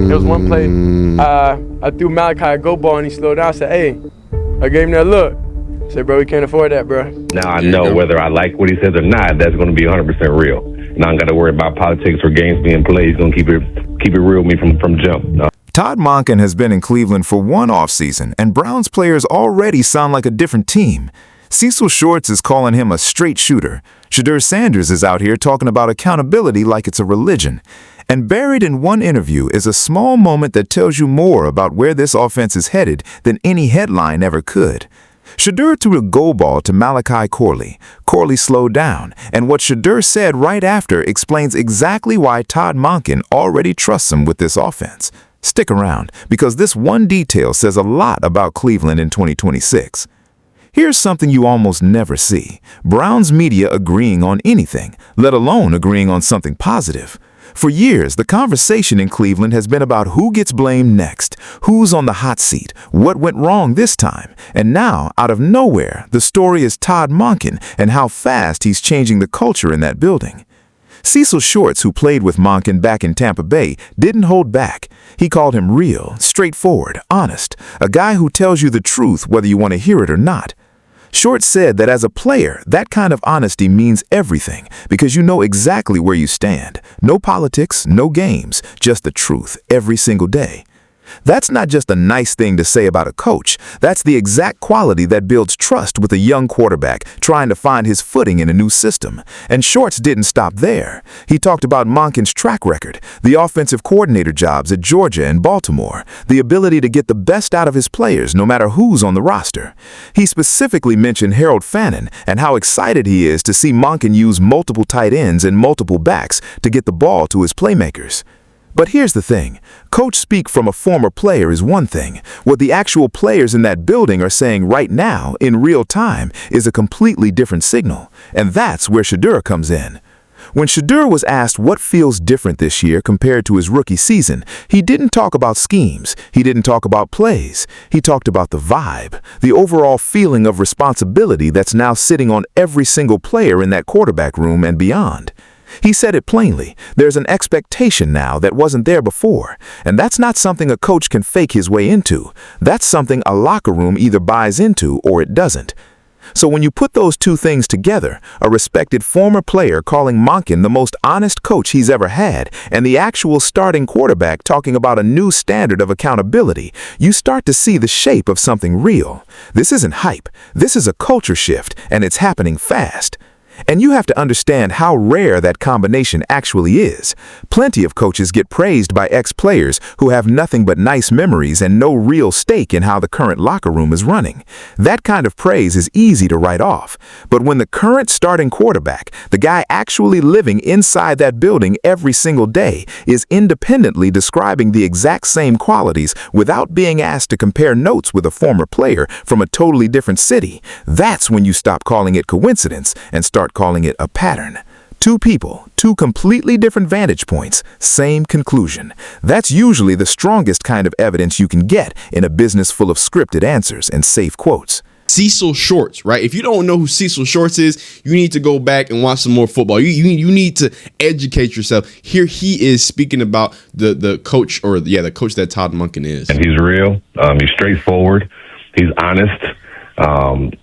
There was one play, I threw Malachi a go ball and he slowed down. I said, hey, I gave him that look. I said, bro, we can't afford that, bro. Now I know whether I like what he says or not, that's going to be 100% real. Now I don't got to worry about politics or games being played. He's going to keep it real with me from jump. No. Todd Monken has been in Cleveland for one offseason, and Browns players already sound like a different team. Cecil Shorts is calling him a straight shooter. Shedeur Sanders is out here talking about accountability like it's a religion. And buried in one interview is a small moment that tells you more about where this offense is headed than any headline ever could. Shedeur threw a go ball to Malachi Corley. Corley slowed down, and what Shedeur said right after explains exactly why Todd Monken already trusts him with this offense. Stick around, because this one detail says a lot about Cleveland in 2026. Here's something you almost never see: Browns media agreeing on anything, let alone agreeing on something positive. For years, the conversation in Cleveland has been about who gets blamed next, who's on the hot seat, what went wrong this time. And now, out of nowhere, the story is Todd Monken and how fast he's changing the culture in that building. Cecil Shorts, who played with Monken back in Tampa Bay, didn't hold back. He called him real, straightforward, honest, a guy who tells you the truth whether you want to hear it or not. Shorts said that as a player, that kind of honesty means everything because you know exactly where you stand. No politics, no games, just the truth every single day. That's not just a nice thing to say about a coach. That's the exact quality that builds trust with a young quarterback trying to find his footing in a new system. And Shorts didn't stop there. He talked about Monken's track record, the offensive coordinator jobs at Georgia and Baltimore, the ability to get the best out of his players no matter who's on the roster. He specifically mentioned Harold Fannin and how excited he is to see Monken use multiple tight ends and multiple backs to get the ball to his playmakers. But here's the thing. Coach speak from a former player is one thing. What the actual players in that building are saying right now, in real time, is a completely different signal. And that's where Shedeur comes in. When Shedeur was asked what feels different this year compared to his rookie season, he didn't talk about schemes. He didn't talk about plays. He talked about the vibe, the overall feeling of responsibility that's now sitting on every single player in that quarterback room and beyond. He said it plainly. There's an expectation now that wasn't there before, and that's not something a coach can fake his way into. That's something a locker room either buys into or it doesn't. So when you put those two things together, a respected former player calling Monken the most honest coach he's ever had, and the actual starting quarterback talking about a new standard of accountability, you start to see the shape of something real. This isn't hype. This is a culture shift, and it's happening fast. And you have to understand how rare that combination actually is. Plenty of coaches get praised by ex-players who have nothing but nice memories and no real stake in how the current locker room is running. That kind of praise is easy to write off. But when the current starting quarterback, the guy actually living inside that building every single day, is independently describing the exact same qualities without being asked to compare notes with a former player from a totally different city, that's when you stop calling it coincidence and start calling it a pattern. Two people, two completely different vantage points, same conclusion. That's usually the strongest kind of evidence you can get in a business full of scripted answers and safe quotes. Cecil Shorts, right? If you don't know who Cecil Shorts is, you need to go back and watch some more football. You need to educate yourself. Here he is speaking about the coach, the coach that Todd Monken is. And he's real. He's straightforward. He's honest.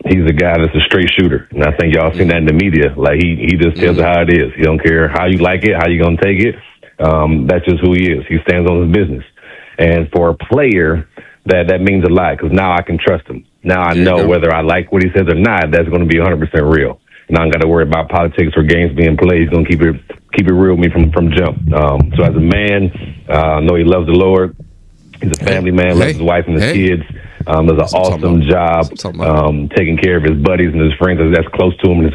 He's a guy that's a straight shooter. And I think y'all seen that in the media. Like he just tells it how it is. He don't care how you like it, how you going to take it. That's just who he is. He stands on his business. And for a player, that means a lot because now I can trust him. Now I know whether I like what he says or not, that's going to be 100% real. And I don't got to worry about politics or games being played. He's going to keep it real with me from jump. So as a man, I know he loves the Lord. He's a family man, loves his wife and his kids. Does an awesome job taking care of his buddies and his friends that's close to him and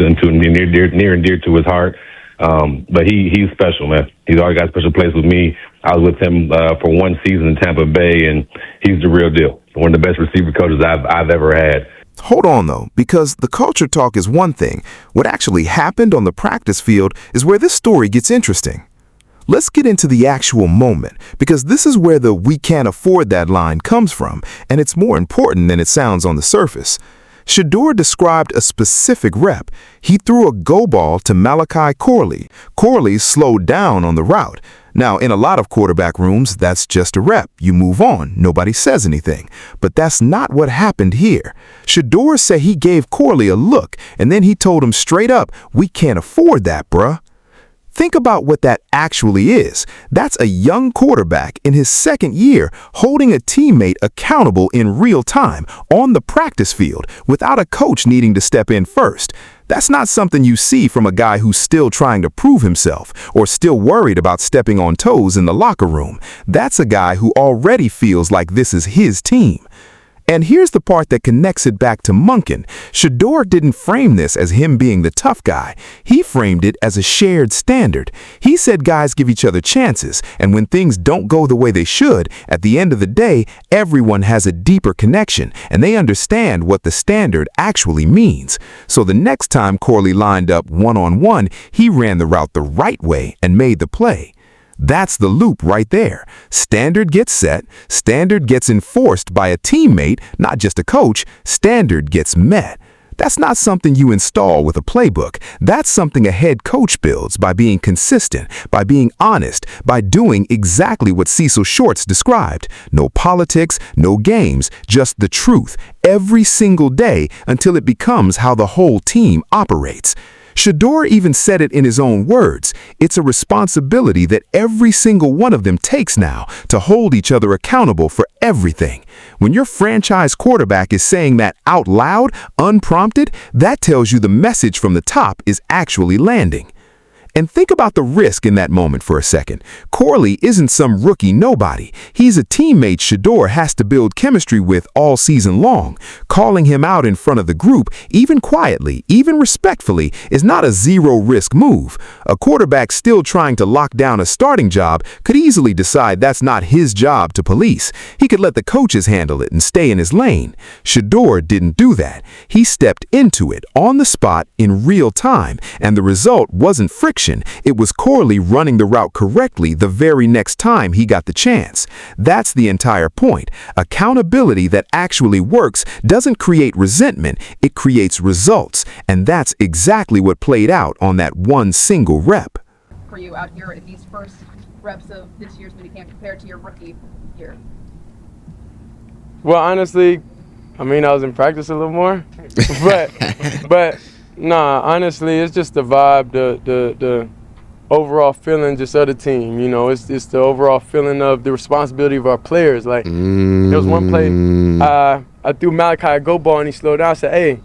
near and dear to his heart. But he's special, man. He's already got a special place with me. I was with him for one season in Tampa Bay, and he's the real deal. One of the best receiver coaches I've ever had. Hold on, though, because the culture talk is one thing. What actually happened on the practice field is where this story gets interesting. Let's get into the actual moment, because this is where the "we can't afford that" line comes from, and it's more important than it sounds on the surface. Shedeur described a specific rep. He threw a go ball to Malachi Corley. Corley slowed down on the route. Now, in a lot of quarterback rooms, that's just a rep. You move on. Nobody says anything. But that's not what happened here. Shedeur said he gave Corley a look, and then he told him straight up, "We can't afford that, bruh." Think about what that actually is. That's a young quarterback in his second year holding a teammate accountable in real time on the practice field without a coach needing to step in first. That's not something you see from a guy who's still trying to prove himself or still worried about stepping on toes in the locker room. That's a guy who already feels like this is his team. And here's the part that connects it back to Monken. Shedeur didn't frame this as him being the tough guy. He framed it as a shared standard. He said guys give each other chances, and when things don't go the way they should, at the end of the day, everyone has a deeper connection, and they understand what the standard actually means. So the next time Corley lined up one-on-one, he ran the route the right way and made the play. That's the loop right there. Standard gets set, standard gets enforced by a teammate, not just a coach, standard gets met. That's not something you install with a playbook. That's something a head coach builds by being consistent, by being honest, by doing exactly what Cecil Shorts described. No politics, no games, just the truth, every single day until it becomes how the whole team operates. Shedeur even said it in his own words. It's a responsibility that every single one of them takes now to hold each other accountable for everything. When your franchise quarterback is saying that out loud, unprompted, that tells you the message from the top is actually landing. And think about the risk in that moment for a second. Corley isn't some rookie nobody. He's a teammate Shedeur has to build chemistry with all season long. Calling him out in front of the group, even quietly, even respectfully, is not a zero-risk move. A quarterback still trying to lock down a starting job could easily decide that's not his job to police. He could let the coaches handle it and stay in his lane. Shedeur didn't do that. He stepped into it on the spot in real time, and the result wasn't friction. It was Corley running the route correctly the very next time he got the chance. That's the entire point. Accountability that actually works doesn't create resentment, it creates results. And that's exactly what played out on that one single rep. For you out here at these first reps of this year's minicamp compared to your rookie year? Well, honestly, I mean, I was in practice a little more, but nah, honestly, it's just the vibe, the overall feeling just of the team. You know, it's the overall feeling of the responsibility of our players. Like, there was one play, I threw Malachi a go ball and he slowed down. I said, "Hey,"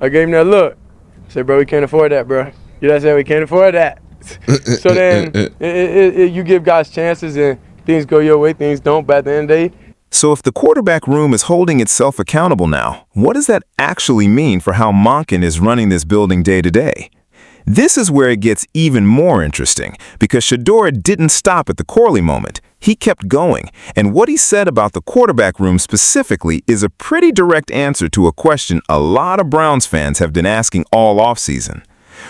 I gave him that look. I said, "Bro, we can't afford that, bro." You know what I'm saying? We can't afford that. So then you give guys chances and things go your way, things don't, but at the end of the day. So if the quarterback room is holding itself accountable now, what does that actually mean for how Monken is running this building day to day? This is where it gets even more interesting, because Shedeur didn't stop at the Corley moment. He kept going, and what he said about the quarterback room specifically is a pretty direct answer to a question a lot of Browns fans have been asking all offseason.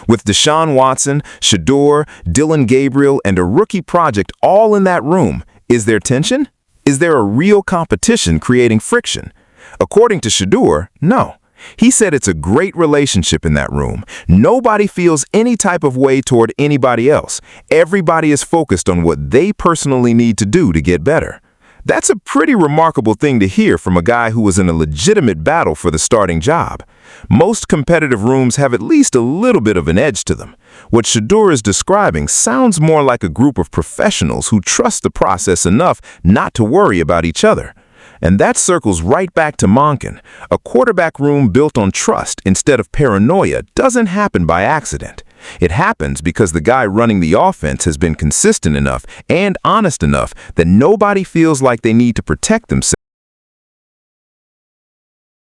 With Deshaun Watson, Shedeur, Dillon Gabriel, and a rookie project all in that room, is there tension? Is there a real competition creating friction? According to Shedeur, no. He said it's a great relationship in that room. Nobody feels any type of way toward anybody else. Everybody is focused on what they personally need to do to get better. That's a pretty remarkable thing to hear from a guy who was in a legitimate battle for the starting job. Most competitive rooms have at least a little bit of an edge to them. What Shedeur is describing sounds more like a group of professionals who trust the process enough not to worry about each other. And that circles right back to Monken. A quarterback room built on trust instead of paranoia doesn't happen by accident. It happens because the guy running the offense has been consistent enough and honest enough that nobody feels like they need to protect themselves.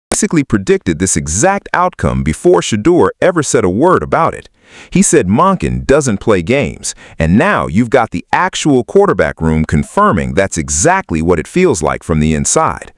Basically predicted this exact outcome before Shedeur ever said a word about it. He said Monken doesn't play games, and now you've got the actual quarterback room confirming that's exactly what it feels like from the inside.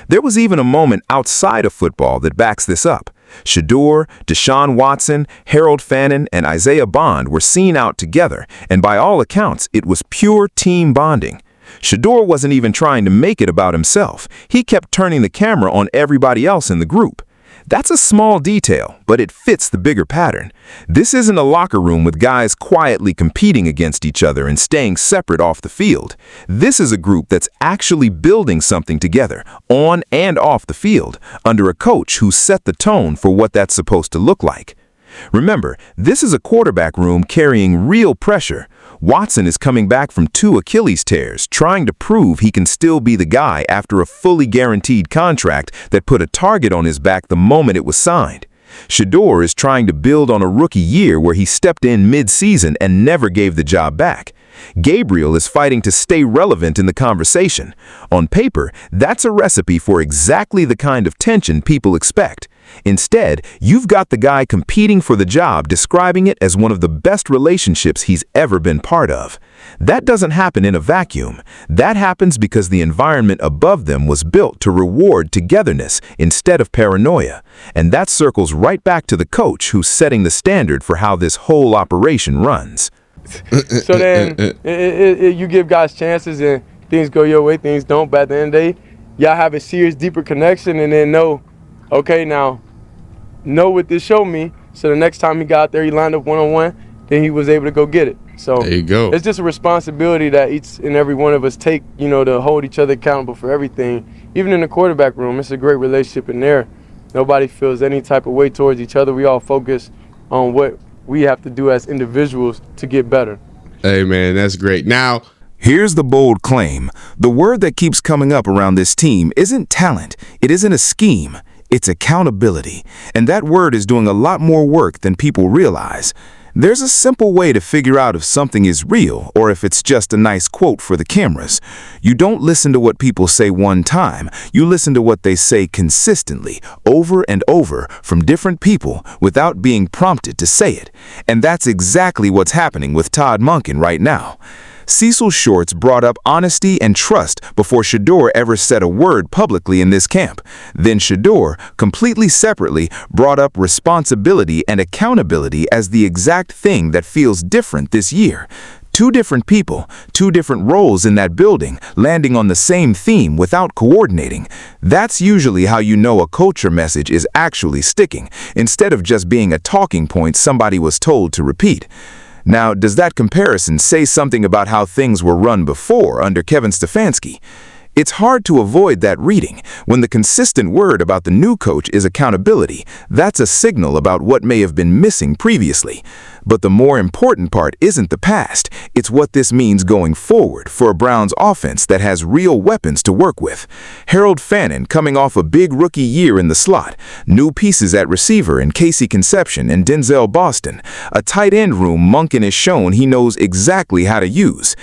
There was even a moment outside of football that backs this up. Shedeur, Deshaun Watson, Harold Fannin, and Isaiah Bond were seen out together, and by all accounts, it was pure team bonding. Shedeur wasn't even trying to make it about himself. He kept turning the camera on everybody else in the group. That's a small detail, but it fits the bigger pattern. This isn't a locker room with guys quietly competing against each other and staying separate off the field. This is a group that's actually building something together, on and off the field, under a coach who set the tone for what that's supposed to look like. Remember, this is a quarterback room carrying real pressure. Watson is coming back from 2 Achilles tears, trying to prove he can still be the guy after a fully guaranteed contract that put a target on his back the moment it was signed. Shedeur is trying to build on a rookie year where he stepped in mid-season and never gave the job back. Gabriel is fighting to stay relevant in the conversation. On paper, that's a recipe for exactly the kind of tension people expect. Instead, you've got the guy competing for the job describing it as one of the best relationships he's ever been part of. That doesn't happen in a vacuum. That happens because the environment above them was built to reward togetherness instead of paranoia. And that circles right back to the coach who's setting the standard for how this whole operation runs. So then you give guys chances and things go your way, things don't. But at the end of the day, y'all have a serious, deeper connection and then know, okay, now, know what this showed me. So the next time he got there, he lined up one-on-one, then he was able to go get it. So there you go. It's just a responsibility that each and every one of us take, to hold each other accountable for everything. Even in the quarterback room, it's a great relationship in there. Nobody feels any type of way towards each other. We all focus on what we have to do as individuals to get better. Hey, man, that's great. Now, here's the bold claim. The word that keeps coming up around this team isn't talent. It isn't a scheme. It's accountability. And that word is doing a lot more work than people realize. There's a simple way to figure out if something is real or if it's just a nice quote for the cameras. You don't listen to what people say one time. You listen to what they say consistently, over and over, from different people without being prompted to say it. And that's exactly what's happening with Todd Monken right now. Cecil Shorts brought up honesty and trust before Shedeur ever said a word publicly in this camp. Then Shedeur, completely separately, brought up responsibility and accountability as the exact thing that feels different this year. 2 different people, 2 different roles in that building, landing on the same theme without coordinating. That's usually how you know a culture message is actually sticking, instead of just being a talking point somebody was told to repeat. Now, does that comparison say something about how things were run before under Kevin Stefanski? It's hard to avoid that reading. When the consistent word about the new coach is accountability, that's a signal about what may have been missing previously. But the more important part isn't the past, it's what this means going forward for a Browns offense that has real weapons to work with. Harold Fannin coming off a big rookie year in the slot, new pieces at receiver in Casey Conception and Denzel Boston, a tight end room Monken has shown he knows exactly how to use.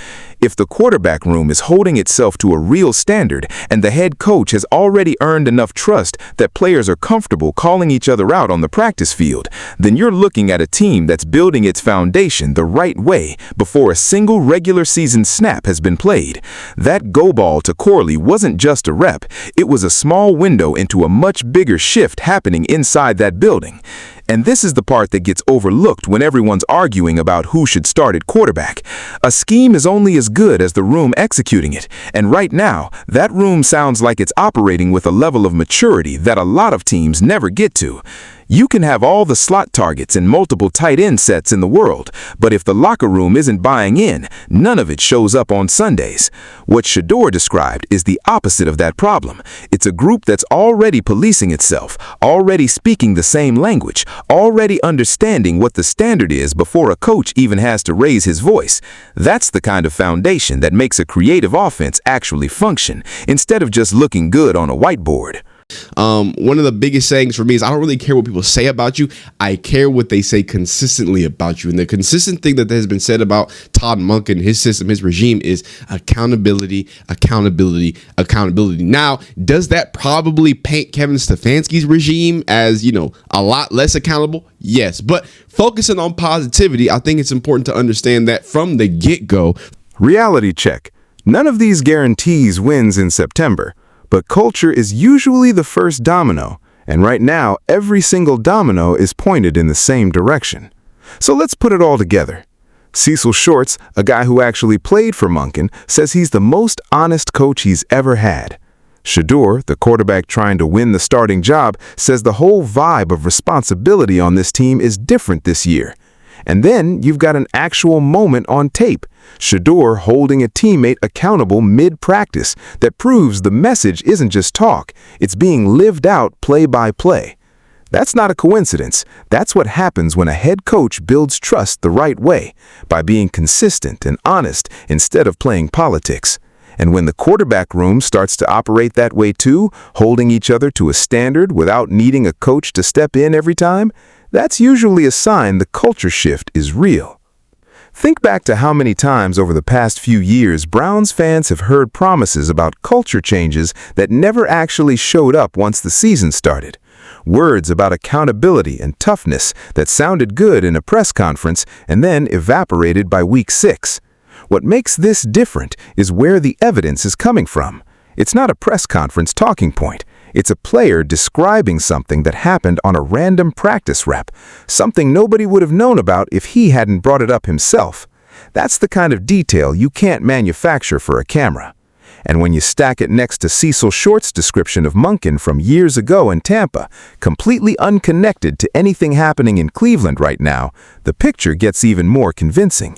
If the quarterback room is holding itself to a real standard and the head coach has already earned enough trust that players are comfortable calling each other out on the practice field, then you're looking at a team that's building its foundation the right way before a single regular season snap has been played. That go ball to Corley wasn't just a rep, it was a small window into a much bigger shift happening inside that building. And this is the part that gets overlooked when everyone's arguing about who should start at quarterback. A scheme is only as good as the room executing it, and right now, that room sounds like it's operating with a level of maturity that a lot of teams never get to. You can have all the slot targets and multiple tight end sets in the world, but if the locker room isn't buying in, none of it shows up on Sundays. What Shedeur described is the opposite of that problem. It's a group that's already policing itself, already speaking the same language, already understanding what the standard is before a coach even has to raise his voice. That's the kind of foundation that makes a creative offense actually function, instead of just looking good on a whiteboard. One of the biggest sayings for me is I don't really care what people say about you. I care what they say consistently about you. And the consistent thing that has been said about Todd Monken, his system, his regime is accountability, accountability, accountability. Now, does that probably paint Kevin Stefanski's regime as, a lot less accountable? Yes. But focusing on positivity, I think it's important to understand that from the get-go. Reality check. None of these guarantees wins in September. But culture is usually the first domino, and right now, every single domino is pointed in the same direction. So let's put it all together. Cecil Shorts, a guy who actually played for Monken, says he's the most honest coach he's ever had. Shedeur, the quarterback trying to win the starting job, says the whole vibe of responsibility on this team is different this year. And then you've got an actual moment on tape, Shedeur holding a teammate accountable mid-practice that proves the message isn't just talk, it's being lived out play by play. That's not a coincidence. That's what happens when a head coach builds trust the right way, by being consistent and honest instead of playing politics. And when the quarterback room starts to operate that way too, holding each other to a standard without needing a coach to step in every time, that's usually a sign the culture shift is real. Think back to how many times over the past few years Browns fans have heard promises about culture changes that never actually showed up once the season started. Words about accountability and toughness that sounded good in a press conference and then evaporated by week 6. What makes this different is where the evidence is coming from. It's not a press conference talking point. It's a player describing something that happened on a random practice rep, something nobody would have known about if he hadn't brought it up himself. That's the kind of detail you can't manufacture for a camera. And when you stack it next to Cecil Short's description of Monken from years ago in Tampa, completely unconnected to anything happening in Cleveland right now, the picture gets even more convincing.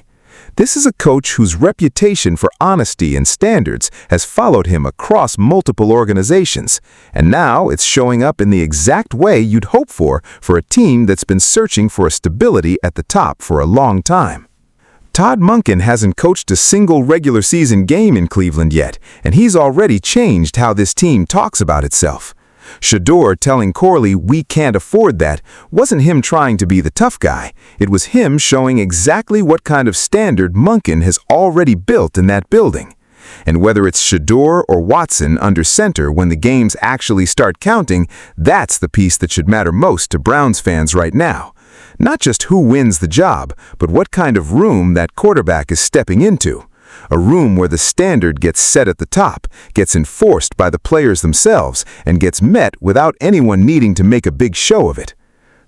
This is a coach whose reputation for honesty and standards has followed him across multiple organizations, and now it's showing up in the exact way you'd hope for a team that's been searching for a stability at the top for a long time. Todd Monken hasn't coached a single regular season game in Cleveland yet, and he's already changed how this team talks about itself. Shedeur telling Corley we can't afford that wasn't him trying to be the tough guy. It was him showing exactly what kind of standard Monken has already built in that building. And whether it's Shedeur or Watson under center when the games actually start counting, that's the piece that should matter most to Browns fans right now. Not just who wins the job, but what kind of room that quarterback is stepping into. A room where the standard gets set at the top, gets enforced by the players themselves, and gets met without anyone needing to make a big show of it.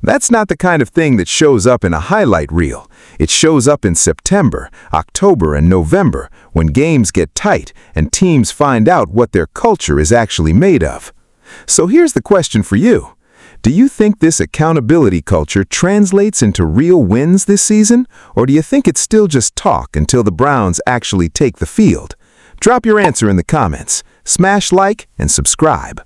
That's not the kind of thing that shows up in a highlight reel. It shows up in September, October, and November, when games get tight and teams find out what their culture is actually made of. So here's the question for you. Do you think this accountability culture translates into real wins this season, or do you think it's still just talk until the Browns actually take the field? Drop your answer in the comments, smash like, and subscribe.